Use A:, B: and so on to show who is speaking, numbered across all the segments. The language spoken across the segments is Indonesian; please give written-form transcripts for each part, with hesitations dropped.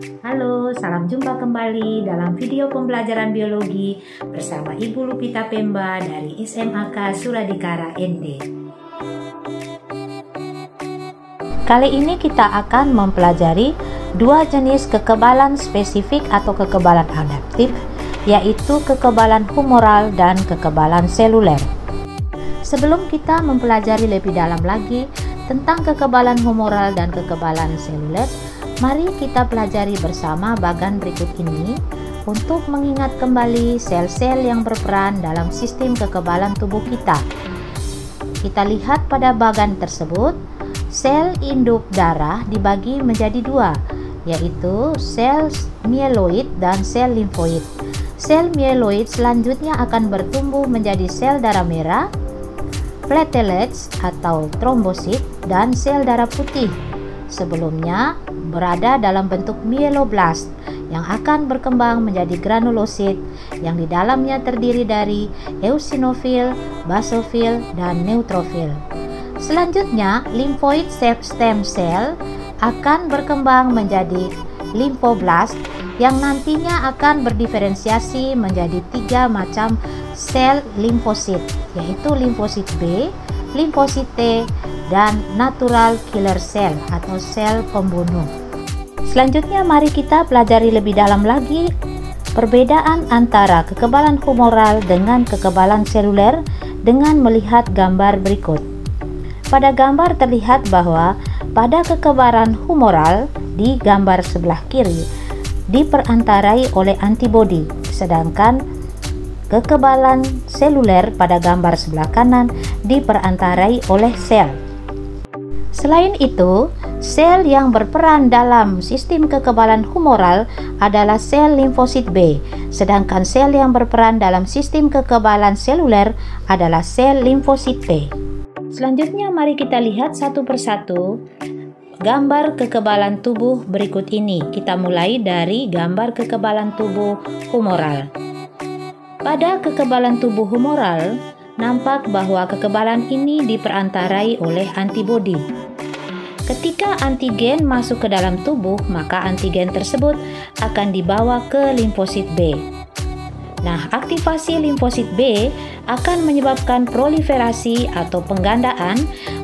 A: Halo, salam jumpa kembali dalam video pembelajaran biologi bersama Ibu Lupita Pemba dari SMAK Suradikara ND. Kali ini kita akan mempelajari dua jenis kekebalan spesifik atau kekebalan adaptif, yaitu kekebalan humoral dan kekebalan seluler. Sebelum kita mempelajari lebih dalam lagi tentang kekebalan humoral dan kekebalan seluler, mari kita pelajari bersama bagan berikut ini untuk mengingat kembali sel-sel yang berperan dalam sistem kekebalan tubuh kita. Kita lihat pada bagan tersebut, sel induk darah dibagi menjadi dua, yaitu sel mieloid dan sel limfoid. Sel mieloid selanjutnya akan bertumbuh menjadi sel darah merah, platelets atau trombosit, dan sel darah putih. Sebelumnya berada dalam bentuk mieloblast yang akan berkembang menjadi granulosit yang di dalamnya terdiri dari eosinofil, basofil, dan neutrofil. Selanjutnya, limfoid stem cell akan berkembang menjadi limfoblast yang nantinya akan berdiferensiasi menjadi tiga macam sel limfosit, yaitu limfosit B, limfosit T, dan natural killer cell atau sel pembunuh. Selanjutnya mari kita pelajari lebih dalam lagi perbedaan antara kekebalan humoral dengan kekebalan seluler dengan melihat gambar berikut. Pada gambar terlihat bahwa pada kekebalan humoral di gambar sebelah kiri diperantarai oleh antibodi, sedangkan kekebalan seluler pada gambar sebelah kanan diperantarai oleh sel. Selain itu, sel yang berperan dalam sistem kekebalan humoral adalah sel limfosit B, sedangkan sel yang berperan dalam sistem kekebalan seluler adalah sel limfosit T. Selanjutnya mari kita lihat satu persatu gambar kekebalan tubuh berikut ini. Kita mulai dari gambar kekebalan tubuh humoral. Pada kekebalan tubuh humoral, nampak bahwa kekebalan ini diperantarai oleh antibodi. Ketika antigen masuk ke dalam tubuh, maka antigen tersebut akan dibawa ke limfosit B. Nah, aktivasi limfosit B akan menyebabkan proliferasi atau penggandaan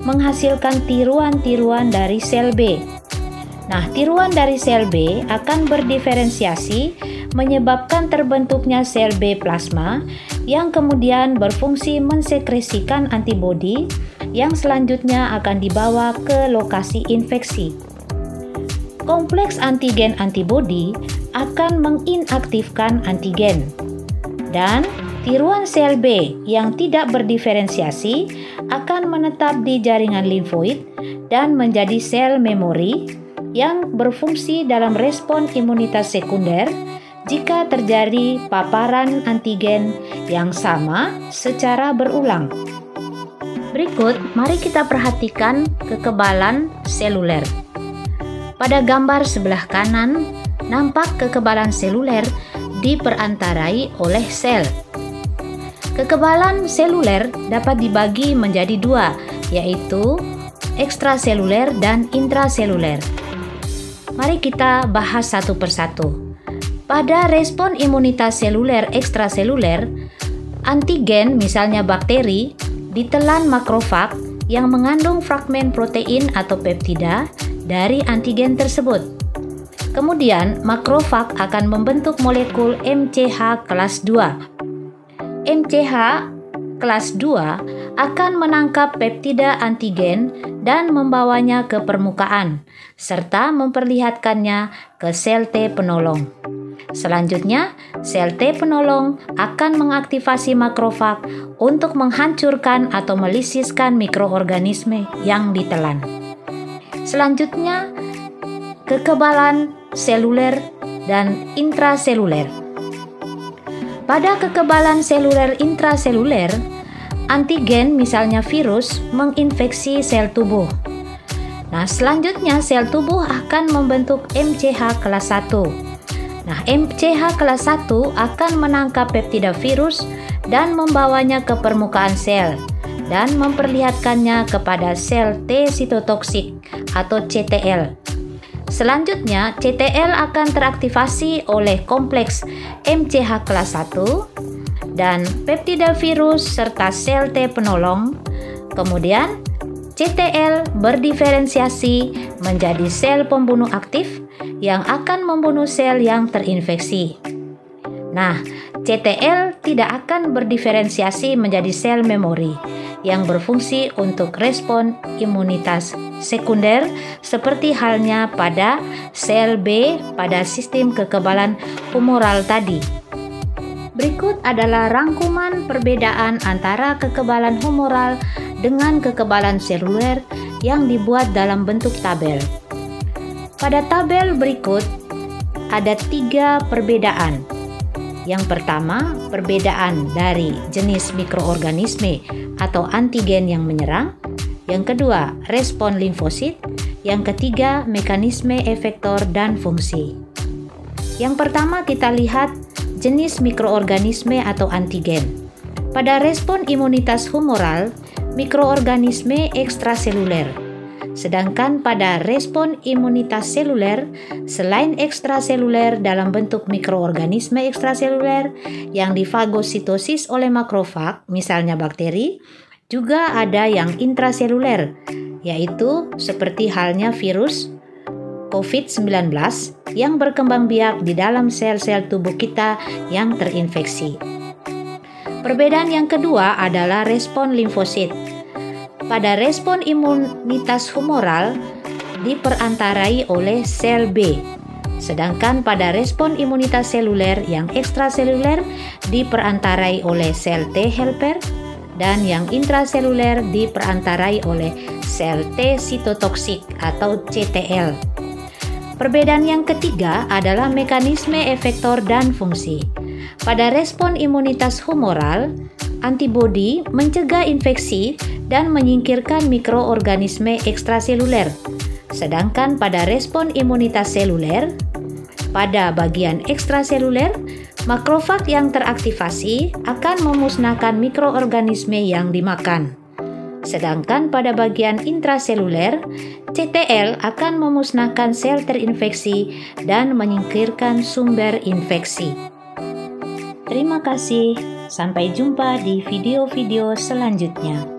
A: menghasilkan tiruan-tiruan dari sel B. Nah, tiruan dari sel B akan berdiferensiasi menyebabkan terbentuknya sel B plasma yang kemudian berfungsi mensekresikan antibodi yang selanjutnya akan dibawa ke lokasi infeksi. Kompleks antigen antibodi akan menginaktifkan antigen, dan tiruan sel B yang tidak berdiferensiasi akan menetap di jaringan limfoid dan menjadi sel memori yang berfungsi dalam respon imunitas sekunder jika terjadi paparan antigen yang sama secara berulang. Berikut, mari kita perhatikan kekebalan seluler. Pada gambar sebelah kanan, nampak kekebalan seluler diperantarai oleh sel. Kekebalan seluler dapat dibagi menjadi dua, yaitu ekstraseluler dan intraseluler. Mari kita bahas satu persatu. Pada respon imunitas seluler ekstraseluler, antigen misalnya bakteri ditelan makrofag yang mengandung fragmen protein atau peptida dari antigen tersebut. Kemudian makrofag akan membentuk molekul MCH kelas 2. MCH kelas 2 akan menangkap peptida antigen dan membawanya ke permukaan serta memperlihatkannya ke sel T penolong. Selanjutnya, sel T penolong akan mengaktifasi makrofag untuk menghancurkan atau melisiskan mikroorganisme yang ditelan. Selanjutnya, kekebalan seluler dan intraseluler. Pada kekebalan seluler intraseluler, antigen misalnya virus menginfeksi sel tubuh. Nah, selanjutnya sel tubuh akan membentuk MCH kelas 1. Nah, MCH kelas 1 akan menangkap peptida virus dan membawanya ke permukaan sel dan memperlihatkannya kepada sel T sitotoksik atau CTL. Selanjutnya, CTL akan teraktivasi oleh kompleks MCH kelas 1 dan peptida virus serta sel T penolong. Kemudian, CTL berdiferensiasi menjadi sel pembunuh aktif yang akan membunuh sel yang terinfeksi. Nah, CTL tidak akan berdiferensiasi menjadi sel memori yang berfungsi untuk respon imunitas sekunder seperti halnya pada sel B pada sistem kekebalan humoral tadi. Berikut adalah rangkuman perbedaan antara kekebalan humoral dengan kekebalan seluler yang dibuat dalam bentuk tabel. Pada tabel berikut ada 3 perbedaan. Yang pertama, perbedaan dari jenis mikroorganisme atau antigen yang menyerang. Yang kedua, respon limfosit. Yang ketiga, mekanisme efektor dan fungsi. Yang pertama kita lihat jenis mikroorganisme atau antigen. Pada respon imunitas humoral, mikroorganisme ekstraseluler. Sedangkan pada respon imunitas seluler, selain ekstraseluler dalam bentuk mikroorganisme ekstraseluler yang difagositosis oleh makrofag, misalnya bakteri, juga ada yang intraseluler, yaitu seperti halnya virus COVID-19 yang berkembang biak di dalam sel-sel tubuh kita yang terinfeksi. Perbedaan yang kedua adalah respon limfosit. Pada respon imunitas humoral diperantarai oleh sel B, sedangkan pada respon imunitas seluler yang ekstraseluler diperantarai oleh sel T helper dan yang intraseluler diperantarai oleh sel T sitotoksik atau CTL. Perbedaan yang ketiga adalah mekanisme efektor dan fungsi. Pada respon imunitas humoral, antibodi mencegah infeksi dan menyingkirkan mikroorganisme ekstraseluler. Sedangkan pada respon imunitas seluler, pada bagian ekstraseluler, makrofag yang teraktivasi akan memusnahkan mikroorganisme yang dimakan. Sedangkan pada bagian intraseluler, CTL akan memusnahkan sel terinfeksi dan menyingkirkan sumber infeksi. Terima kasih, sampai jumpa di video-video selanjutnya.